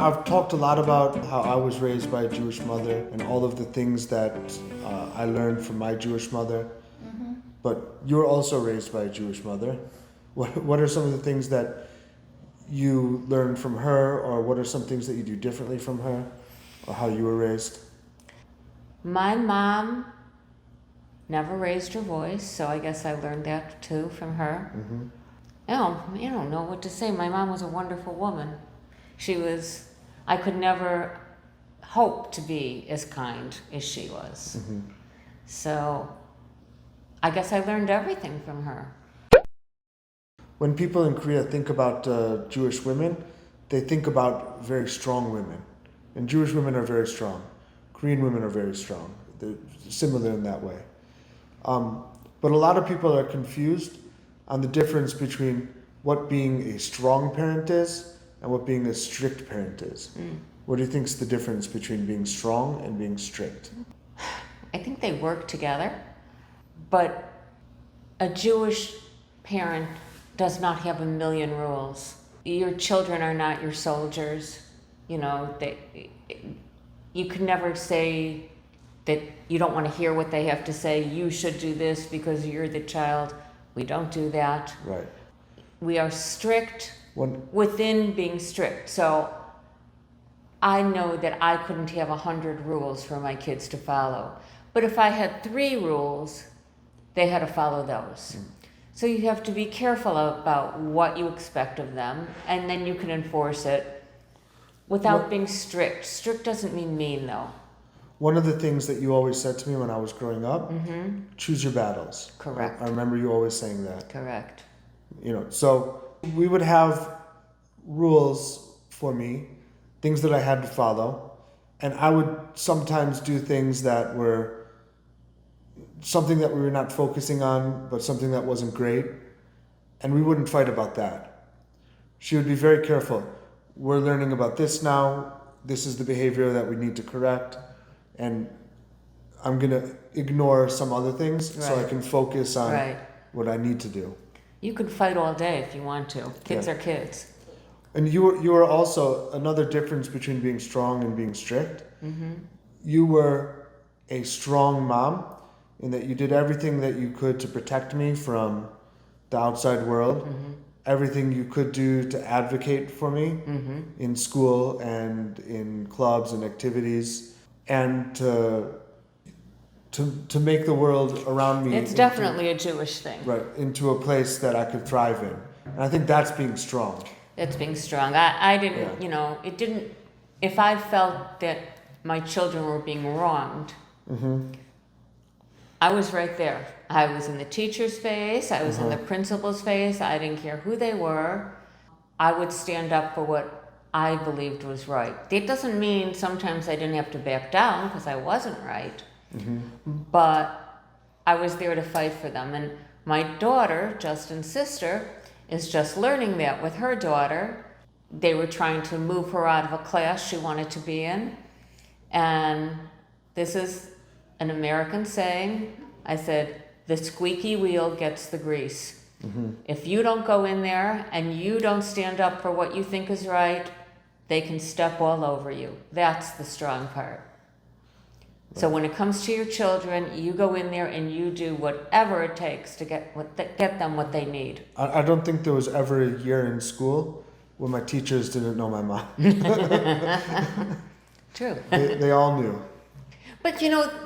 I've talked a lot about how I was raised by a Jewish mother and all of the things that I learned from my Jewish mother. But you were also raised by a Jewish mother. What are some of the things that you learned from her, or what are some things that you do differently from her, or how you were raised? My mom never raised her voice, so I guess I learned that too from her. I don't know what to say. My mom was a wonderful woman. I could never hope to be as kind as she was. So I guess I learned everything from her. When people in Korea think about Jewish women, they think about very strong women. And Jewish women are very strong. Korean women are very strong. They're similar in that way. But a lot of people are confused on the difference between what being a strong parent is and what being a strict parent is. What do you think is the difference between being strong and being strict? I think they work together, but a Jewish parent does not have a million rules. Your children are not your soldiers. You know, you can never say that you don't want to hear what they have to say. You should do this because you're the child. We don't do that. Right. We are strict within being strict. So I know that I couldn't have 100 rules for my kids to follow. But if I had 3 rules, they had to follow those. So you have to be careful about what you expect of them, and then you can enforce it without being strict. Strict doesn't mean mean, though. One of the things that you always said to me when I was growing up, choose your battles. Correct. I remember you always saying that. Correct. So we would have rules for me, things that I had to follow, and I would sometimes do things that were something that we were not focusing on, but something that wasn't great, and we wouldn't fight about that. She would be very careful. We're learning about this now. This is the behavior that we need to correct, and I'm going to ignore some other things so I can focus on what I need to do. You can fight all day if you want to. Kids are kids. And you were also, another difference between being strong and being strict. You were a strong mom in that you did everything that you could to protect me from the outside world, everything you could do to advocate for me in school and in clubs and activities, and to make the world around me. It's definitely a Jewish thing. Right, into a place that I could thrive in. And I think that's being strong. It's being strong. I didn't, it didn't, if I felt that my children were being wronged, I was right there. I was in the teacher's face. I was in the principal's face. I didn't care who they were. I would stand up for what I believed was right. That doesn't mean sometimes I didn't have to back down because I wasn't right. But I was there to fight for them. And my daughter, Justin's sister, is just learning that with her daughter. They were trying to move her out of a class she wanted to be in. And this is an American saying. I said, the squeaky wheel gets the grease. If you don't go in there and you don't stand up for what you think is right, they can step all over you. That's the strong part. So when it comes to your children, you go in there and you do whatever it takes to get them what they need. I don't think there was ever a year in school when my teachers didn't know my mom. True. They all knew. But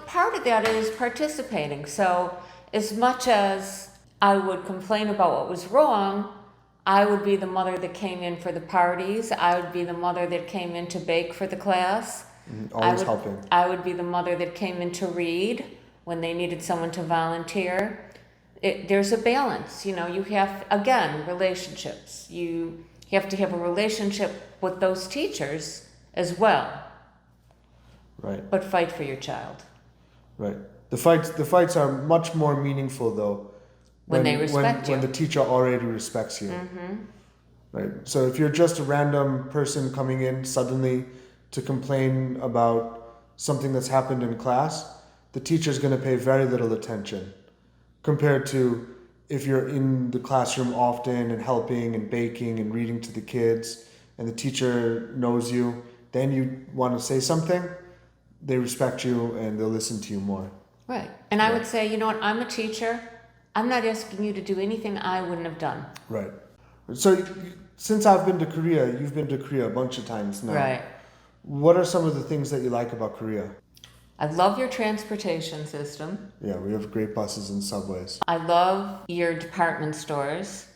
part of that is participating. So as much as I would complain about what was wrong, I would be the mother that came in for the parties. I would be the mother that came in to bake for the class. Always helping. I would be the mother that came in to read when they needed someone to volunteer. There's a balance. You have, again, relationships. You have to have a relationship with those teachers as well. Right. But fight for your child. Right. The fights are much more meaningful though when they respect you. When the teacher already respects you. Right. So if you're just a random person coming in suddenly to complain about something that's happened in class, the teacher's going to pay very little attention compared to if you're in the classroom often and helping and baking and reading to the kids and the teacher knows you, then you want to say something, they respect you and they'll listen to you more. Right. And I would say, you know what, I'm a teacher. I'm not asking you to do anything I wouldn't have done. Right. So since I've been to Korea, you've been to Korea a bunch of times now. Right. What are some of the things that you like about Korea? I love your transportation system. Yeah, we have great buses and subways. I love your department stores.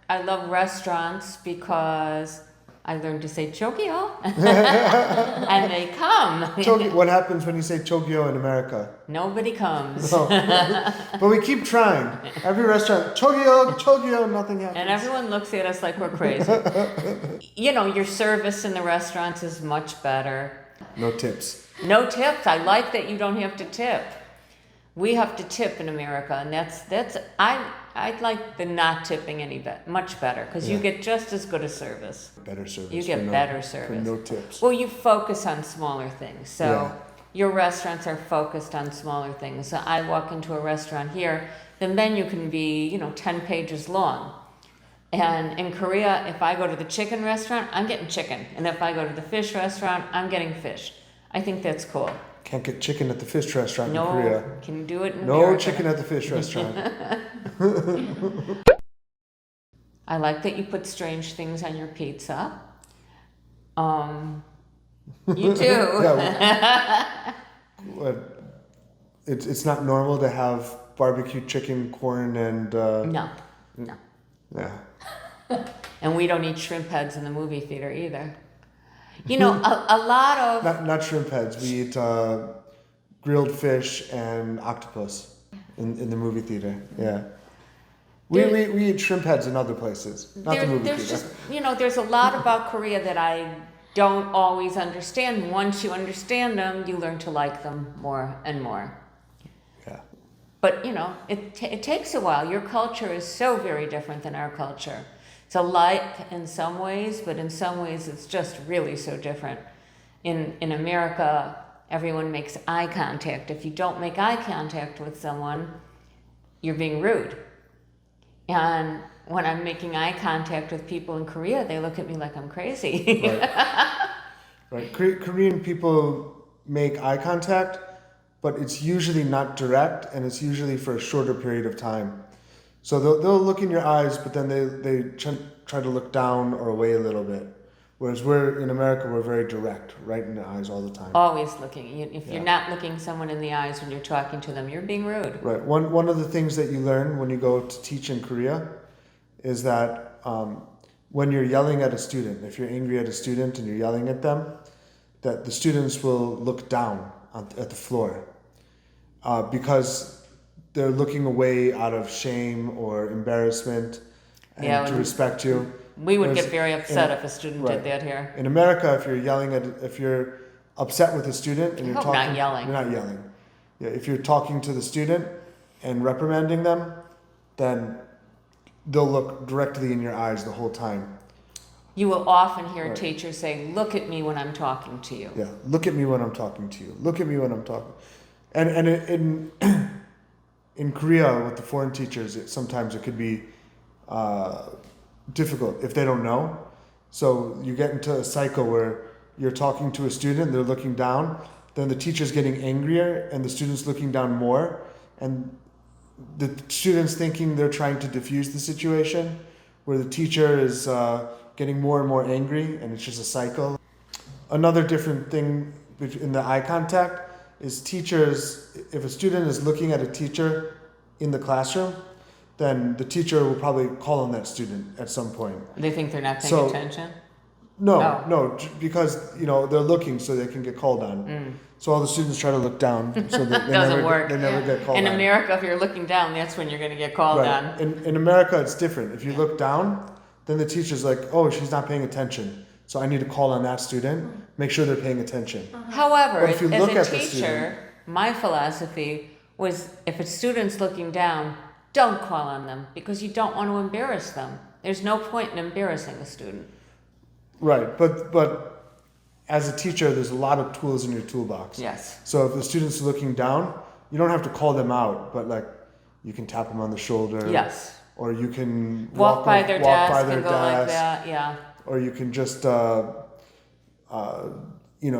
I love restaurants because I learned to say Chogyo. And they come. What happens when you say Chogyo in America? Nobody comes. No. But we keep trying. Every restaurant, Chogyo, nothing happens. And everyone looks at us like we're crazy. You know, your service in the restaurants is much better. No tips. No tips. I like that you don't have to tip. We have to tip in America, and I like the not tipping much better because you get just as good a service. Better service. You get better service. For no tips. Well, you focus on smaller things. So your restaurants are focused on smaller things. So I walk into a restaurant here, the menu can be, 10 pages long. And in Korea, if I go to the chicken restaurant, I'm getting chicken. And if I go to the fish restaurant, I'm getting fish. I think that's cool. Can't get chicken at the fish restaurant in Korea. No, can do it in No America. chicken at the fish restaurant. I like that you put strange things on your pizza. You do. Yeah, it's not normal to have barbecue chicken, corn, and... No. Yeah. And we don't eat shrimp heads in the movie theater either. A lot of... Not shrimp heads. We eat grilled fish and octopus in the movie theater. Yeah. We eat shrimp heads in other places, not the movie there's theater. Just, there's a lot about Korea that I don't always understand. Once you understand them, you learn to like them more and more. Yeah. But, it takes a while. Your culture is so very different than our culture. It's alike in some ways, but in some ways it's just really so different. In America, everyone makes eye contact. If you don't make eye contact with someone, you're being rude. And when I'm making eye contact with people in Korea, they look at me like I'm crazy. Right. Korean people make eye contact, but it's usually not direct, and it's usually for a shorter period of time. So they'll look in your eyes, but then they try to look down or away a little bit. Whereas in America, we're very direct, right in the eyes all the time. Always looking. If you're not looking someone in the eyes when you're talking to them, you're being rude. Right. One of the things that you learn when you go to teach in Korea is that when you're yelling at a student, if you're angry at a student and you're yelling at them, that the students will look down at the floor because they're looking away out of shame or embarrassment and to respect you. We would get very upset if a student did that here. In America, if you're upset with a student and you're talking, not yelling. You're not yelling. Yeah, if you're talking to the student and reprimanding them, then they'll look directly in your eyes the whole time. You will often hear teachers say, "Look at me when I'm talking to you." Yeah, look at me when I'm talking to you. Look at me when I'm talking. And in Korea with the foreign teachers, sometimes it could be difficult if they don't know. So you get into a cycle where you're talking to a student, they're looking down, then the teacher's getting angrier and the student's looking down more, and the student's thinking they're trying to diffuse the situation, where the teacher is getting more and more angry, and it's just a cycle. Another different thing in the eye contact is teachers, if a student is looking at a teacher in the classroom, then the teacher will probably call on that student at some point. They think they're not paying attention? No, because they're looking so they can get called on. So all the students try to look down so that they Doesn't never work. They never get called on. In America, if you're looking down, that's when you're going to get called on. In America, it's different. If you look down, then the teacher's like, "Oh, she's not paying attention. So I need to call on that student, make sure they're paying attention." However, But if you look as at a the teacher, student- my philosophy was if a student's looking down, don't call on them because you don't want to embarrass them. There's no point in embarrassing a student. Right, but as a teacher, there's a lot of tools in your toolbox. Yes. So if the student's looking down, you don't have to call them out, but you can tap them on the shoulder. Yes. or you can Walk by their desk by their and go like desk, that, yeah. or you can just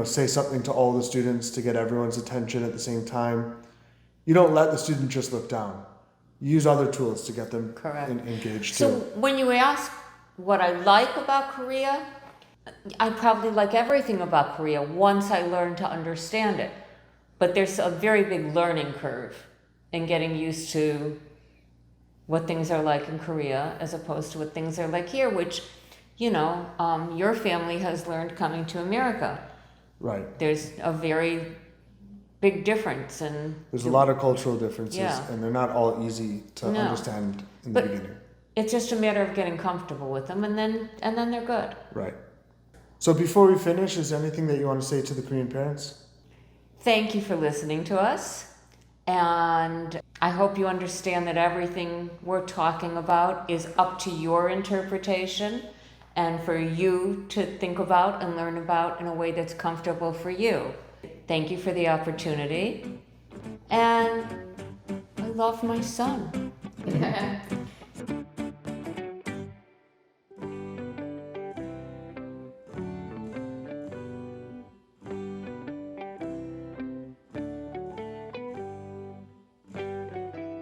say something to all the students to get everyone's attention at the same time. You don't let the student just look down. You use other tools to get them engaged So too. when you ask what I like about Korea, I probably like everything about Korea once I learn to understand it. But there's a very big learning curve in getting used to what things are like in Korea as opposed to what things are like here, which, your family has learned coming to America. Right. There's a very big difference. There's a lot of cultural differences, Yeah. and they're not all easy to understand in the beginning. It's just a matter of getting comfortable with them, and then they're good. Right. So before we finish, is there anything that you want to say to the Korean parents? Thank you for listening to us. And I hope you understand that everything we're talking about is up to your interpretation and for you to think about and learn about in a way that's comfortable for you. Thank you for the opportunity. And I love my son.